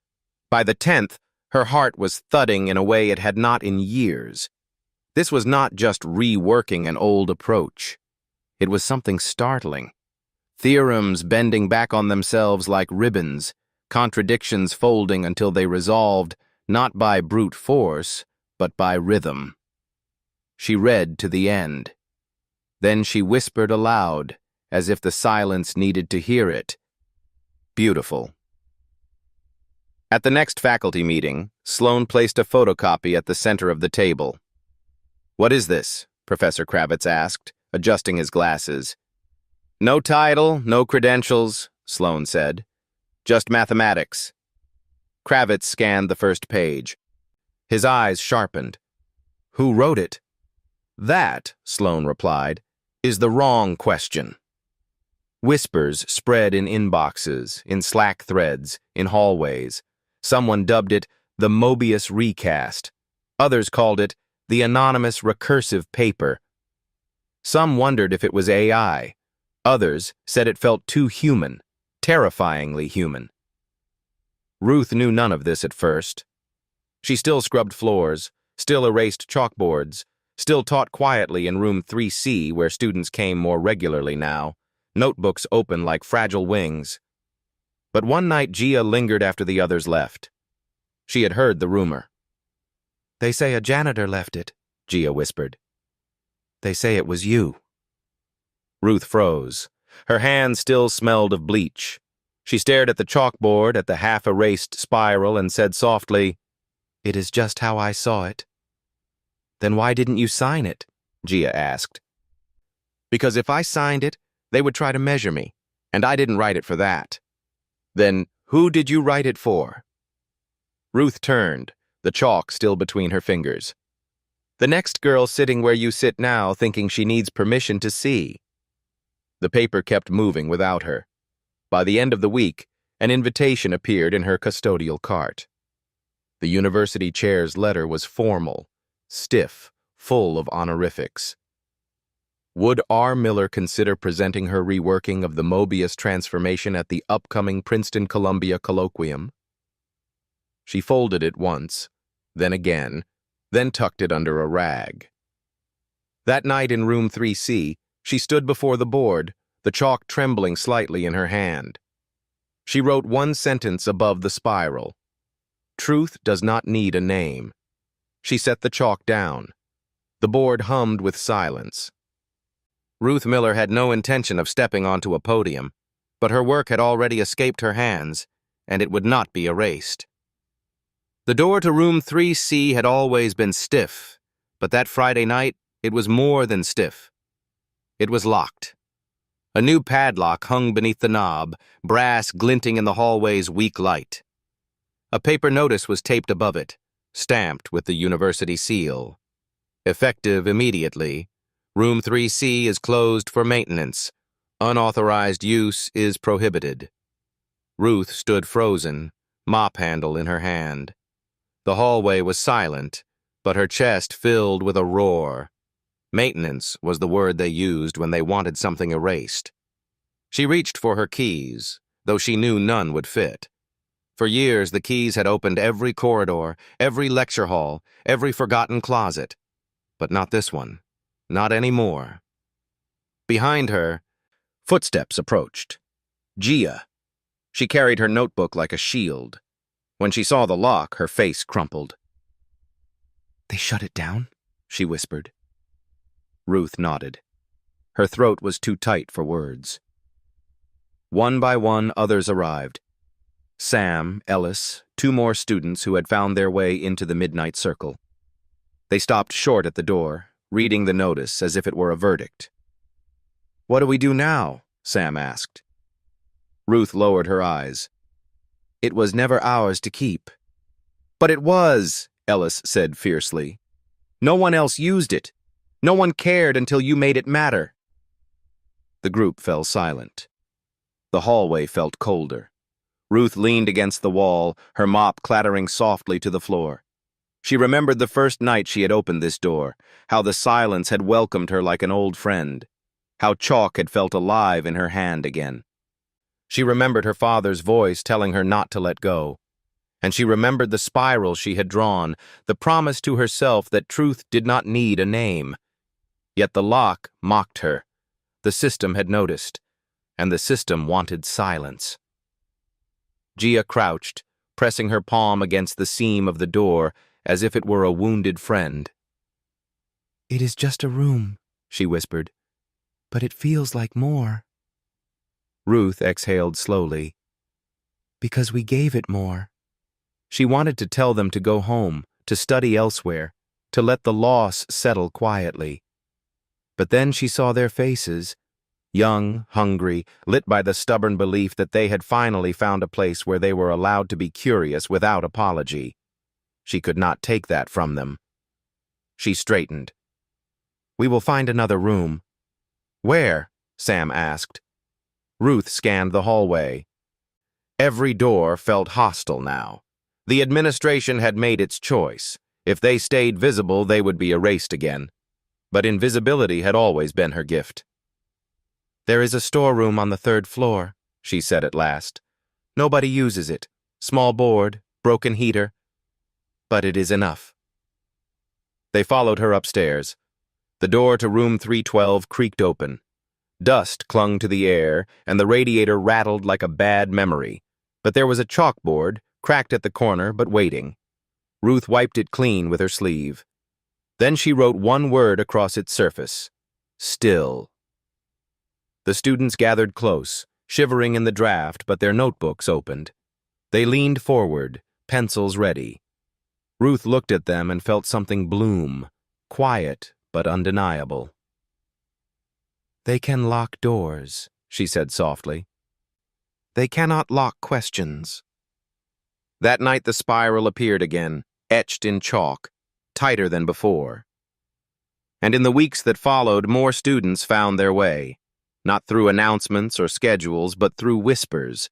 By the 10th, her heart was thudding in a way it had not in years. This was not just reworking an old approach. It was something startling. Theorems bending back on themselves like ribbons, contradictions folding until they resolved not by brute force, but by rhythm. She read to the end. Then she whispered aloud, as if the silence needed to hear it. Beautiful. At the next faculty meeting, Sloane placed a photocopy at the center of the table. "What is this?" Professor Kravitz asked, adjusting his glasses. "No title, no credentials," Sloane said. "Just mathematics." Kravitz scanned the first page. His eyes sharpened. "Who wrote it?" "That," Sloane replied, "is the wrong question." Whispers spread in inboxes, in Slack threads, in hallways. Someone dubbed it the Mobius recast. Others called it the anonymous recursive paper. Some wondered if it was AI. Others said it felt too human, terrifyingly human. Ruth knew none of this at first. She still scrubbed floors, still erased chalkboards, still taught quietly in room 3C where students came more regularly now, notebooks open like fragile wings. But one night Gia lingered after the others left. She had heard the rumor. "They say a janitor left it," Gia whispered. "They say it was you." Ruth froze. Her hands still smelled of bleach. She stared at the chalkboard, at the half-erased spiral, and said softly, "It is just how I saw it." "Then why didn't you sign it?" Gia asked. "Because if I signed it, they would try to measure me, and I didn't write it for that." "Then who did you write it for?" Ruth turned, the chalk still between her fingers. "The next girl sitting where you sit now, thinking she needs permission to see." The paper kept moving without her. By the end of the week, an invitation appeared in her custodial cart. The university chair's letter was formal, stiff, full of honorifics. Would R. Miller consider presenting her reworking of the Mobius transformation at the upcoming Princeton-Columbia colloquium? She folded it once, then again, then tucked it under a rag. That night in room 3C, she stood before the board, the chalk trembling slightly in her hand. She wrote one sentence above the spiral. "Truth does not need a name." She set the chalk down. The board hummed with silence. Ruth Miller had no intention of stepping onto a podium, but her work had already escaped her hands, and it would not be erased. The door to room 3C had always been stiff, but that Friday night it was more than stiff. It was locked. A new padlock hung beneath the knob, brass glinting in the hallway's weak light. A paper notice was taped above it, stamped with the university seal. Effective immediately. Room 3C is closed for maintenance. Unauthorized use is prohibited. Ruth stood frozen, mop handle in her hand. The hallway was silent, but her chest filled with a roar. Maintenance was the word they used when they wanted something erased. She reached for her keys, though she knew none would fit. For years, the keys had opened every corridor, every lecture hall, every forgotten closet. But not this one. Not anymore. Behind her, footsteps approached. Gia. She carried her notebook like a shield. When she saw the lock, her face crumpled. "They shut it down?" she whispered. Ruth nodded. Her throat was too tight for words. One by one, others arrived. Sam, Ellis, 2 more students who had found their way into the midnight circle. They stopped short at the door, reading the notice as if it were a verdict. "What do we do now?" Sam asked. Ruth lowered her eyes. "It was never ours to keep." "But it was," Ellis said fiercely. "No one else used it. No one cared until you made it matter." The group fell silent. The hallway felt colder. Ruth leaned against the wall, her mop clattering softly to the floor. She remembered the first night she had opened this door, how the silence had welcomed her like an old friend, how chalk had felt alive in her hand again. She remembered her father's voice telling her not to let go, and she remembered the spiral she had drawn, the promise to herself that truth did not need a name. Yet the lock mocked her. The system had noticed, and the system wanted silence. Gia crouched, pressing her palm against the seam of the door as if it were a wounded friend. "It is just a room," she whispered, "but it feels like more." Ruth exhaled slowly. "Because we gave it more." She wanted to tell them to go home, to study elsewhere, to let the loss settle quietly. But then she saw their faces, young, hungry, lit by the stubborn belief that they had finally found a place where they were allowed to be curious without apology. She could not take that from them. She straightened. "We will find another room." "Where?" Sam asked. Ruth scanned the hallway. Every door felt hostile now. The administration had made its choice. If they stayed visible, they would be erased again. But invisibility had always been her gift. "There is a storeroom on the 3rd floor," she said at last. "Nobody uses it. Small board, broken heater. But it is enough." They followed her upstairs. The door to room 312 creaked open. Dust clung to the air, and the radiator rattled like a bad memory. But there was a chalkboard, cracked at the corner but waiting. Ruth wiped it clean with her sleeve. Then she wrote one word across its surface: "Still." The students gathered close, shivering in the draft, but their notebooks opened. They leaned forward, pencils ready. Ruth looked at them and felt something bloom, quiet but undeniable. "They can lock doors," she said softly. "They cannot lock questions." That night the spiral appeared again, etched in chalk, tighter than before. And in the weeks that followed, more students found their way, not through announcements or schedules, but through whispers.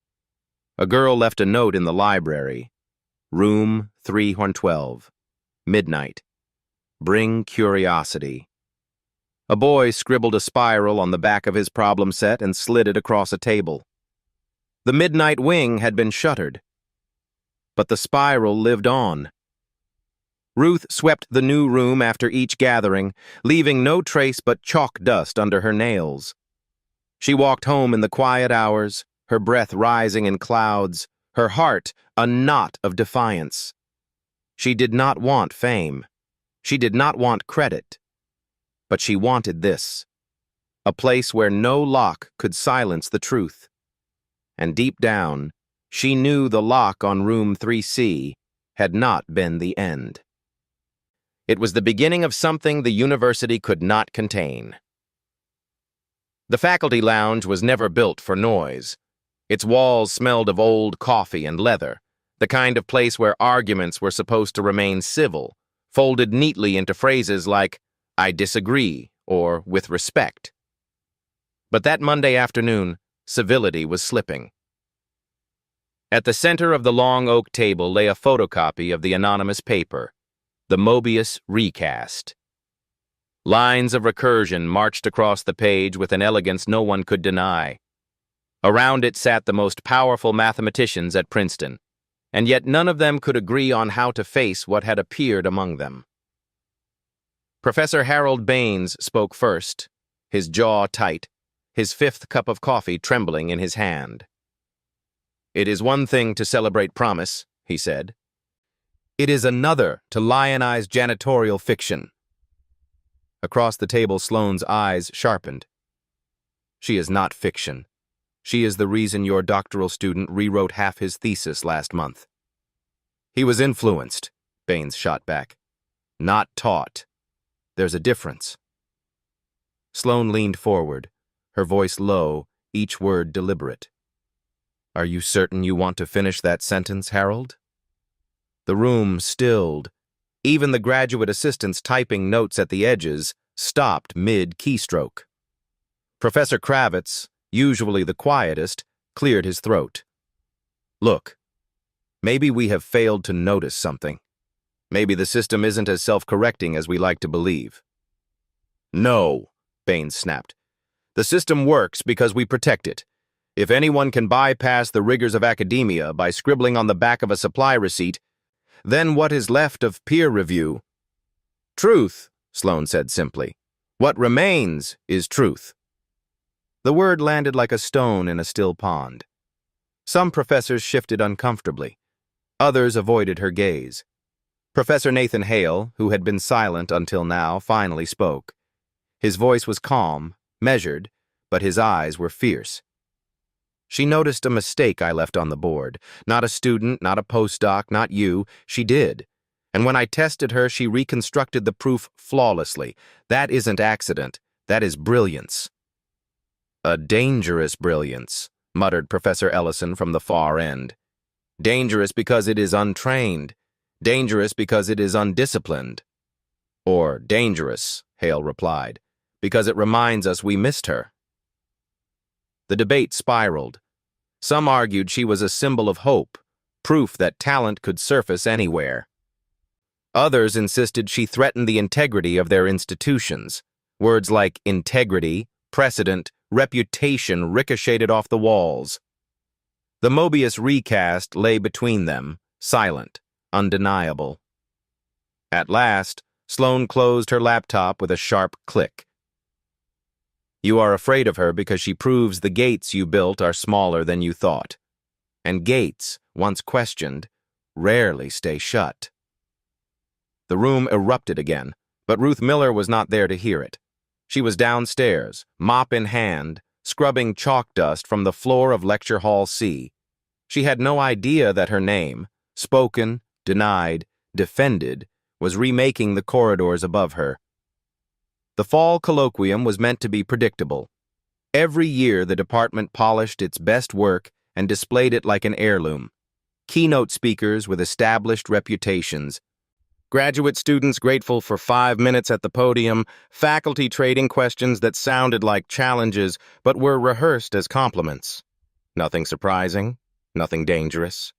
A girl left a note in the library. Room 312. Midnight. Bring curiosity. A boy scribbled a spiral on the back of his problem set and slid it across a table. The midnight wing had been shuttered, but the spiral lived on. Ruth swept the new room after each gathering, leaving no trace but chalk dust under her nails. She walked home in the quiet hours, her breath rising in clouds, her heart a knot of defiance. She did not want fame. She did not want credit. But she wanted this: a place where no lock could silence the truth. And deep down, she knew the lock on room 3C had not been the end. It was the beginning of something the university could not contain. The faculty lounge was never built for noise. Its walls smelled of old coffee and leather, the kind of place where arguments were supposed to remain civil, folded neatly into phrases like, "I disagree," or "with respect." But that Monday afternoon, civility was slipping. At the center of the long oak table lay a photocopy of the anonymous paper, the Mobius recast. Lines of recursion marched across the page with an elegance no one could deny. Around it sat the most powerful mathematicians at Princeton, and yet none of them could agree on how to face what had appeared among them. Professor Harold Baines spoke first, his jaw tight, his 5th cup of coffee trembling in his hand. "It is one thing to celebrate promise," he said. "It is another to lionize janitorial fiction." Across the table, Sloane's eyes sharpened. "She is not fiction. She is the reason your doctoral student rewrote half his thesis last month." "He was influenced," Baines shot back. "Not taught. There's a difference." Sloane leaned forward, her voice low, each word deliberate. "Are you certain you want to finish that sentence, Harold?" The room stilled. Even the graduate assistants typing notes at the edges stopped mid-keystroke. Professor Kravitz, usually the quietest, cleared his throat. "Look, maybe we have failed to notice something. Maybe the system isn't as self-correcting as we like to believe." "No," Baines snapped. "The system works because we protect it. If anyone can bypass the rigors of academia by scribbling on the back of a supply receipt, then what is left of peer review?" "Truth," Sloane said simply. "What remains is truth." The word landed like a stone in a still pond. Some professors shifted uncomfortably. Others avoided her gaze. Professor Nathan Hale, who had been silent until now, finally spoke. His voice was calm, measured, but his eyes were fierce. She noticed a mistake I left on the board. Not a student, not a postdoc, not you. She did. And when I tested her, she reconstructed the proof flawlessly. That isn't accident. That is brilliance. A dangerous brilliance, muttered Professor Ellison from the far end. Dangerous because it is untrained. Dangerous because it is undisciplined. Or dangerous, Hale replied, because it reminds us we missed her. The debate spiraled. Some argued she was a symbol of hope, proof that talent could surface anywhere. Others insisted she threatened the integrity of their institutions. Words like integrity, precedent, reputation ricocheted off the walls. The Mobius recast lay between them, silent, undeniable. At last, Sloane closed her laptop with a sharp click. You are afraid of her because she proves the gates you built are smaller than you thought. And gates, once questioned, rarely stay shut. The room erupted again, but Ruth Miller was not there to hear it. She was downstairs, mop in hand, scrubbing chalk dust from the floor of Lecture Hall C. She had no idea that her name, spoken, denied, defended, was remaking the corridors above her. The fall colloquium was meant to be predictable. Every year the department polished its best work and displayed it like an heirloom. Keynote speakers with established reputations, graduate students grateful for 5 minutes at the podium, faculty trading questions that sounded like challenges but were rehearsed as compliments. Nothing surprising, nothing dangerous.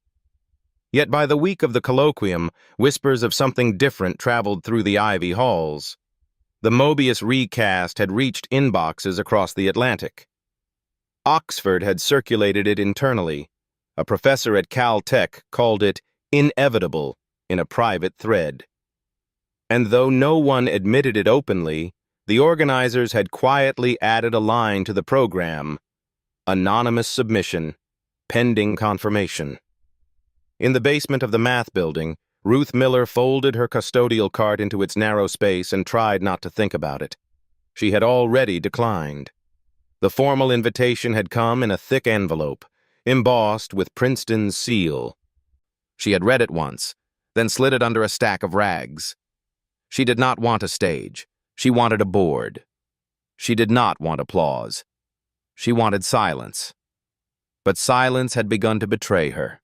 Yet by the week of the colloquium, whispers of something different traveled through the Ivy halls. The Mobius recast had reached inboxes across the Atlantic. Oxford had circulated it internally. A professor at Caltech called it inevitable in a private thread. And though no one admitted it openly, the organizers had quietly added a line to the program: anonymous submission, pending confirmation. In the basement of the math building, Ruth Miller folded her custodial cart into its narrow space and tried not to think about it. She had already declined. The formal invitation had come in a thick envelope, embossed with Princeton's seal. She had read it once, then slid it under a stack of rags. She did not want a stage. She wanted a board. She did not want applause. She wanted silence. But silence had begun to betray her.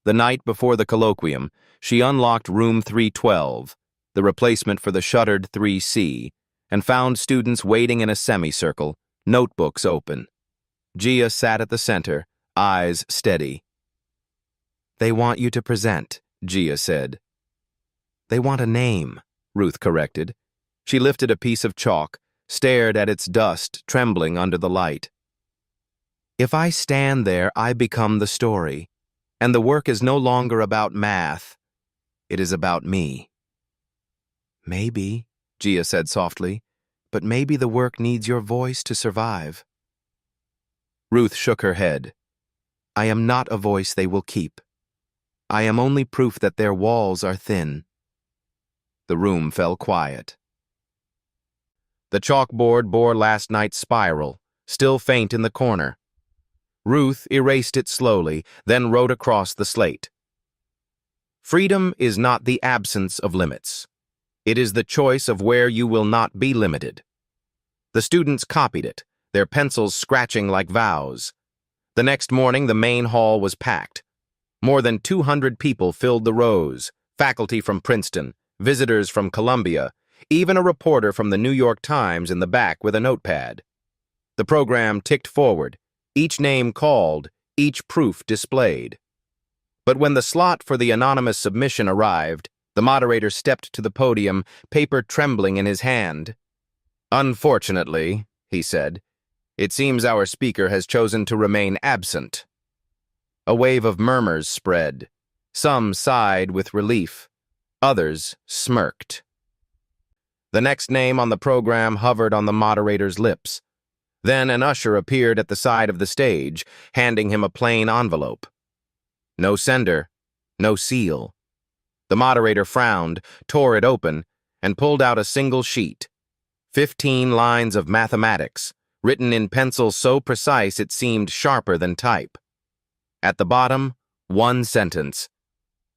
The night before the colloquium, she unlocked room 312, the replacement for the shuttered 3C, and found students waiting in a semicircle, notebooks open. Gia sat at the center, eyes steady. They want you to present, Gia said. They want a name, Ruth corrected. She lifted a piece of chalk, stared at its dust trembling under the light. If I stand there, I become the story, and the work is no longer about math. It is about me. Maybe, Gia said softly, but maybe the work needs your voice to survive. Ruth shook her head. I am not a voice they will keep. I am only proof that their walls are thin. The room fell quiet. The chalkboard bore last night's spiral, still faint in the corner. Ruth erased it slowly, then wrote across the slate. Freedom is not the absence of limits. It is the choice of where you will not be limited. The students copied it, their pencils scratching like vows. The next morning, the main hall was packed. More than 200 people filled the rows, faculty from Princeton, visitors from Columbia, even a reporter from the New York Times in the back with a notepad. The program ticked forward, each name called, each proof displayed. But when the slot for the anonymous submission arrived, the moderator stepped to the podium, paper trembling in his hand. Unfortunately, he said, it seems our speaker has chosen to remain absent. A wave of murmurs spread. Some sighed with relief. Others smirked. The next name on the program hovered on the moderator's lips. Then an usher appeared at the side of the stage, handing him a plain envelope. No sender, no seal. The moderator frowned, tore it open, and pulled out a single sheet. 15 lines of mathematics, written in pencil so precise it seemed sharper than type. At the bottom, one sentence.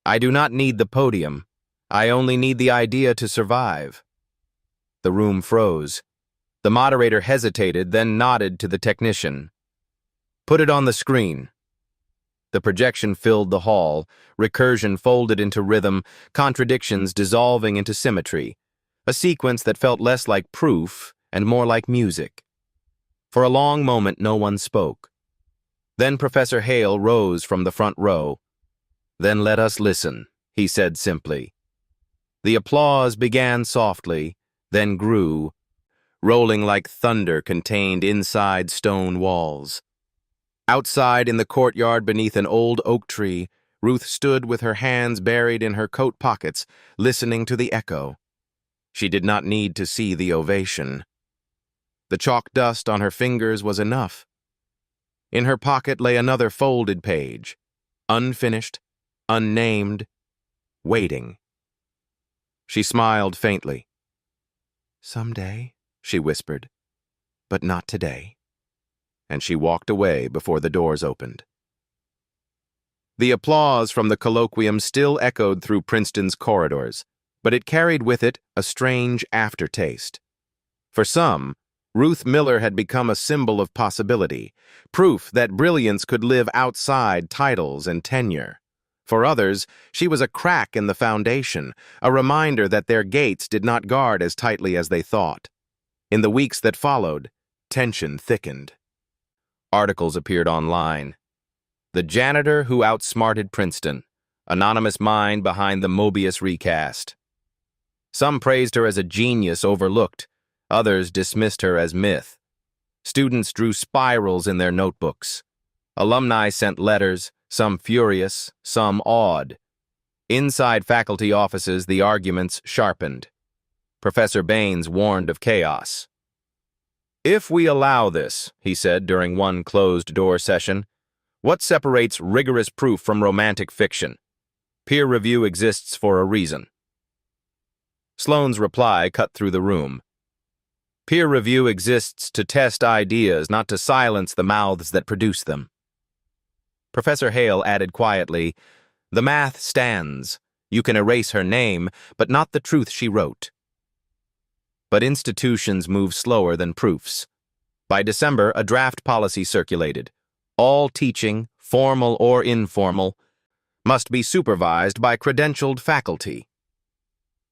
I do not need the podium. I only need the idea to survive. The room froze. The moderator hesitated, then nodded to the technician. Put it on the screen. The projection filled the hall, recursion folded into rhythm, contradictions dissolving into symmetry, a sequence that felt less like proof and more like music. For a long moment, no one spoke. Then Professor Hale rose from the front row. Then let us listen, he said simply. The applause began softly, then grew, rolling like thunder contained inside stone walls. Outside in the courtyard beneath an old oak tree, Ruth stood with her hands buried in her coat pockets, listening to the echo. She did not need to see the ovation. The chalk dust on her fingers was enough. In her pocket lay another folded page, unfinished, unnamed, waiting. She smiled faintly. Someday, she whispered, but not today. And she walked away before the doors opened. The applause from the colloquium still echoed through Princeton's corridors, but it carried with it a strange aftertaste. For some, Ruth Miller had become a symbol of possibility, proof that brilliance could live outside titles and tenure. For others, she was a crack in the foundation, a reminder that their gates did not guard as tightly as they thought. In the weeks that followed, tension thickened. Articles appeared online. The janitor who outsmarted Princeton, anonymous mind behind the Mobius recast. Some praised her as a genius overlooked, others dismissed her as myth. Students drew spirals in their notebooks. Alumni sent letters, some furious, some awed. Inside faculty offices, the arguments sharpened. Professor Baines warned of chaos. If we allow this, he said during one closed-door session, what separates rigorous proof from romantic fiction? Peer review exists for a reason. Sloane's reply cut through the room. Peer review exists to test ideas, not to silence the mouths that produce them. Professor Hale added quietly, the math stands. You can erase her name, but not the truth she wrote. But institutions move slower than proofs. By December, a draft policy circulated. All teaching, formal or informal, must be supervised by credentialed faculty.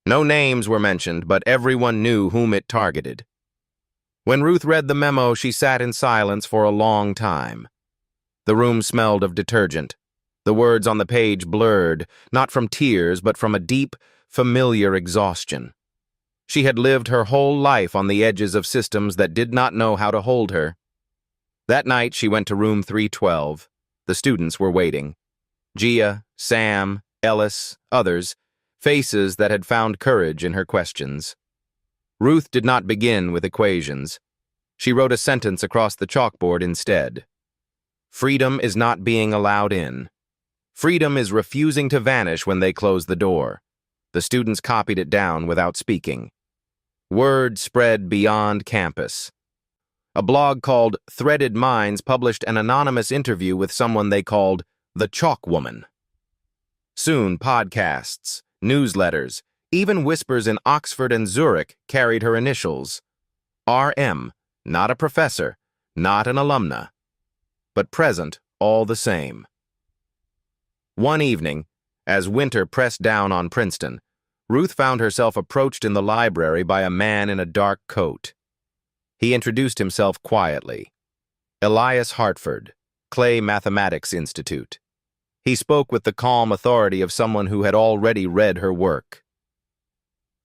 No names were mentioned, but everyone knew whom it targeted. When Ruth read the memo, she sat in silence for a long time. The room smelled of detergent. The words on the page blurred, not from tears, but from a deep, familiar exhaustion. She had lived her whole life on the edges of systems that did not know how to hold her. That night, she went to room 312. The students were waiting. Gia, Sam, Ellis, others, faces that had found courage in her questions. Ruth did not begin with equations. She wrote a sentence across the chalkboard instead. Freedom is not being allowed in. Freedom is refusing to vanish when they close the door. The students copied it down without speaking. Word spread beyond campus. A blog called Threaded Minds published an anonymous interview with someone they called the Chalk Woman. Soon, podcasts, newsletters, even whispers in Oxford and Zurich carried her initials. RM, not a professor, not an alumna, but present all the same. One evening, as winter pressed down on Princeton, Ruth found herself approached in the library by a man in a dark coat. He introduced himself quietly. Elias Hartford, Clay Mathematics Institute. He spoke with the calm authority of someone who had already read her work.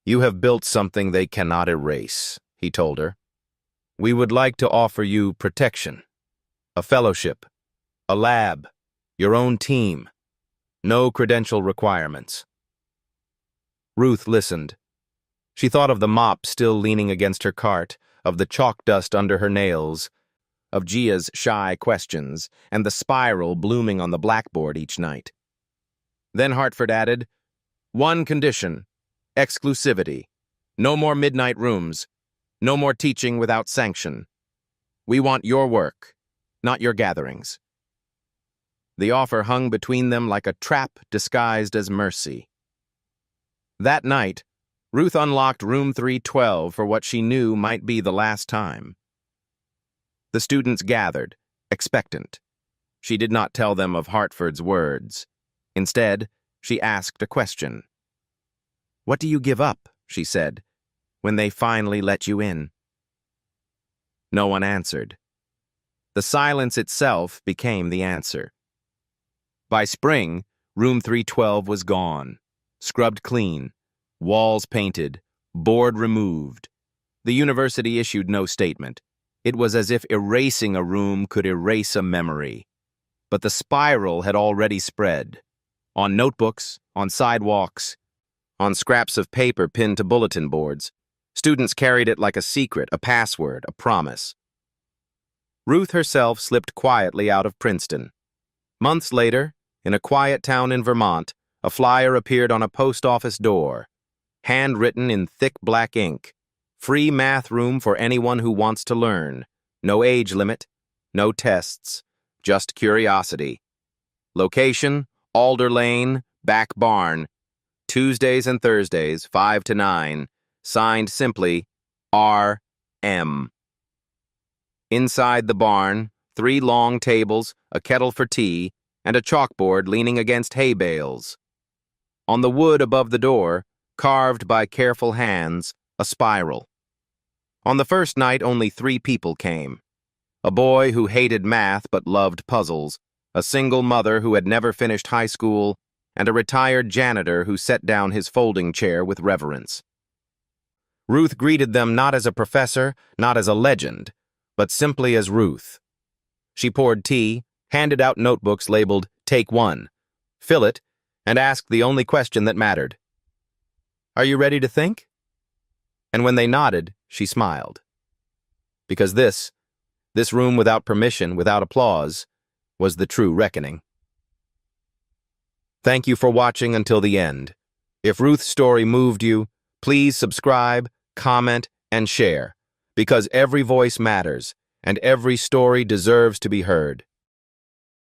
You have built something they cannot erase, he told her. We would like to offer you protection, a fellowship, a lab, your own team. No credential requirements. Ruth listened. She thought of the mop still leaning against her cart, of the chalk dust under her nails, of Gia's shy questions, and the spiral blooming on the blackboard each night. Then Hartford added, one condition, exclusivity. No more midnight rooms. No more teaching without sanction. We want your work, not your gatherings. The offer hung between them like a trap disguised as mercy. That night, Ruth unlocked room 312 for what she knew might be the last time. The students gathered, expectant. She did not tell them of Hartford's words. Instead, she asked a question. "What do you give up," she said, "when they finally let you in?" No one answered. The silence itself became the answer. By spring, room 312 was gone, scrubbed clean, walls painted, board removed. The university issued no statement. It was as if erasing a room could erase a memory. But the spiral had already spread. On notebooks, on sidewalks, on scraps of paper pinned to bulletin boards, students carried it like a secret, a password, a promise. Ruth herself slipped quietly out of Princeton. Months later, in a quiet town in Vermont, a flyer appeared on a post office door, handwritten in thick black ink. Free math room for anyone who wants to learn. No age limit, no tests, just curiosity. Location, Alder Lane, back barn. Tuesdays and Thursdays, 5 to 9. Signed simply, R.M. Inside the barn, 3 long tables, a kettle for tea, and a chalkboard leaning against hay bales. On the wood above the door, carved by careful hands, a spiral. On the first night, only 3 people came. A boy who hated math but loved puzzles, a single mother who had never finished high school, and a retired janitor who set down his folding chair with reverence. Ruth greeted them not as a professor, not as a legend, but simply as Ruth. She poured tea, handed out notebooks labeled Take 1, fill it, and asked the only question that mattered. "Are you ready to think?" And when they nodded, she smiled. Because this room without permission, without applause, was the true reckoning. Thank you for watching until the end. If Ruth's story moved you, please subscribe, comment, and share, because every voice matters, and every story deserves to be heard.